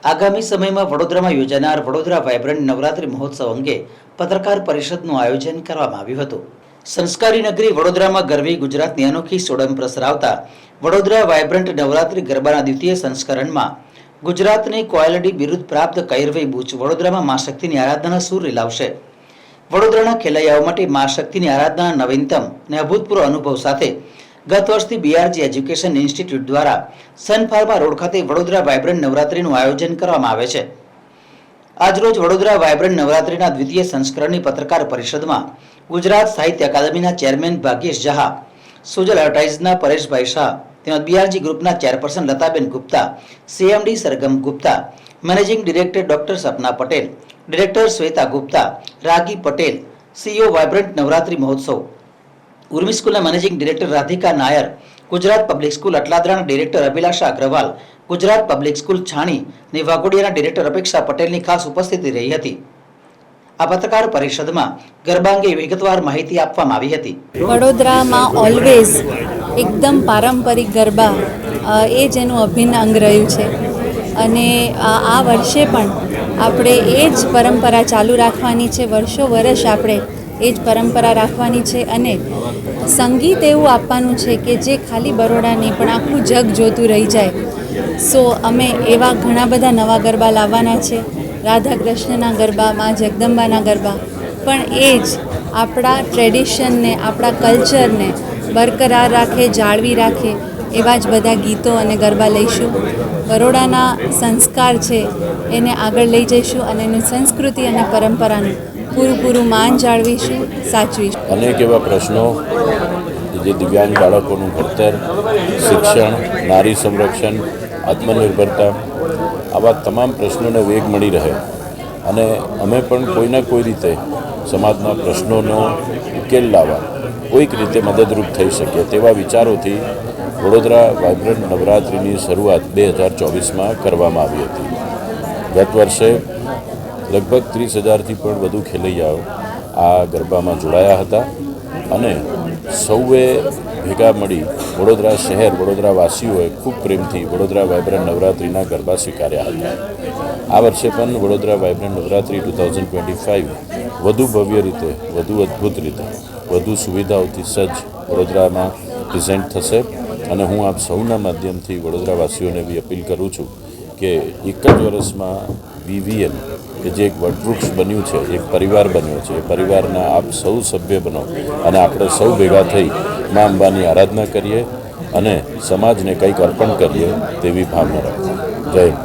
આગામી સમયમાં વડોદરામાં યોજાનાર વડોદરા વાયબ્રન્ટ નવરાત્રી મહોત્સવ અંગે પત્રકાર પરિષદનું આયોજન કરવામાં આવ્યું હતું। સંસ્કારી નગરી વડોદરામાં ગરવી ગુજરાતની અનોખી સોડમ પ્રસરાવતા વડોદરા વાયબ્રન્ટ નવરાત્રી ગરબાના દ્વિતીય સંસ્કરણમાં ગુજરાતની ક્વોલિટી બિરુદ પ્રાપ્ત કૈરવી બુચ વડોદરામાં મા શક્તિની આરાધના સૂર રીલાવશે। વડોદરાના ખેલૈયાઓ માટે મા શક્તિની આરાધના નવીનતમ અને અભૂતપૂર્વ અનુભવ સાથે ગત વર્ષથી બીઆરજી એજ્યુકેશન ઇન્સ્ટિટ્યૂટ દ્વારા સન ફાર્મા રોડ ખાતે વડોદરા વાયબ્રન્ટ નવરાત્રીનું આયોજન કરવામાં આવે છે। આજરોજ વડોદરા વાયબ્રન્ટ નવરાત્રીના દ્વિતીય સંસ્કરણની પત્રકાર પરિષદમાં ગુજરાત સાહિત્ય અકાદમીના ચેરમેન ભાગ્યેશ જહા, સોજલ એડવર્ટાઇઝના પરેશભાઈ શાહ તેમજ બીઆરજી ગ્રુપના chairperson Lataben Gupta, CMD Sargam Gupta, managing director doctor Sapna Patel, director Shweta Gupta, Ragi Patel, CEO vibrant Navratri મહોત્સવ, ઉર્મી સ્કૂલના managing director Radhika Nair, Gujarat public school અટલાદરાના director Abhilasha Agarwal, Gujarat public school Chhani અને વાઘોડિયાના ડિરેક્ટર અપેક્ષા પટેલની ખાસ ઉપસ્થિતિ રહી હતી। આ પત્રકાર પરિષદમાં ગરબા અંગે વિગતવાર માહિતી આપવામાં આવી હતી। વડોદરામાં ઓલવેઝ એકદમ પારંપરિક ગરબા એ જ એનું અભિન્ન અંગ રહ્યું છે અને આ વર્ષે પણ આપણે એ જ પરંપરા ચાલુ રાખવાની છે। વર્ષો વર્ષ આપણે એ જ પરંપરા રાખવાની છે અને સંગીત એવું આપવાનું છે કે જે ખાલી બરોડા નહીં પણ આખું જગ જોતું રહી જાય। સો અમે એવા ઘણા બધા નવા ગરબા લાવવાના છે। રાધા કૃષ્ણના ગરબા, મા જગદંબાના ગરબા, પણ એ જ આપણા ટ્રેડિશનને, આપણા કલ્ચરને બરકરાર રાખે, જાળવી રાખે એવા જ બધા ગીતો અને ગરબા લઈશું। બરોડાના સંસ્કાર છે એને આગળ લઈ જઈશું અને એની સંસ્કૃતિ અને પરંપરાનું પૂરું માન જાળવીશું, સાચવીશું। અનેક એવા પ્રશ્નો જે દિવ્યાંગ બાળકોનું ભણતર, શિક્ષણ, નારી સંરક્ષણ, આત્મનિર્ભરતા, આવા તમામ પ્રશ્નોને વેગ મળી રહે અને અમે પણ કોઈના કોઈ રીતે સમાજના પ્રશ્નોનો ઉકેલ લાવવા કોઈક રીતે મદદરૂપ થઈ શકીએ તેવા વિચારોથી વડોદરા વાયબ્રન્ટ નવરાત્રિની શરૂઆત 2024માં કરવામાં આવી હતી। ગત વર્ષે લગભગ 30,000થી પણ વધુ ખેલૈયાઓ આ ગરબામાં જોડાયા હતા અને સૌએ ભેગા મળી વડોદરા શહેર, વડોદરાવાસીઓએ ખૂબ પ્રેમથી વડોદરા વાયબ્રન્ટ નવરાત્રિના ગરબા સ્વીકાર્યા હતા। આ વર્ષે પણ વડોદરા વાયબ્રન્ટ નવરાત્રિ 2025 વધુ ભવ્ય રીતે, વધુ અદ્ભુત રીતે, વધુ સુવિધાઓથી સજ્જ વડોદરામાં પ્રેઝન્ટ થશે અને હું આપ સૌના માધ્યમથી વડોદરાવાસીઓને એવી અપીલ કરું છું કે એક જ વર્ષમાં વીવીએમ કે જે એક વટવૃક્ષ બન્યું છે, એક પરિવાર બન્યો છે, એ પરિવારના આપ સૌ સભ્ય બનો અને આપણે સૌ ભેગા થઈ મા અંબાની આરાધના કરીએ અને સમાજને કંઈક અર્પણ કરીએ તેવી ભાવના રાખીએ। જય હિન્દ।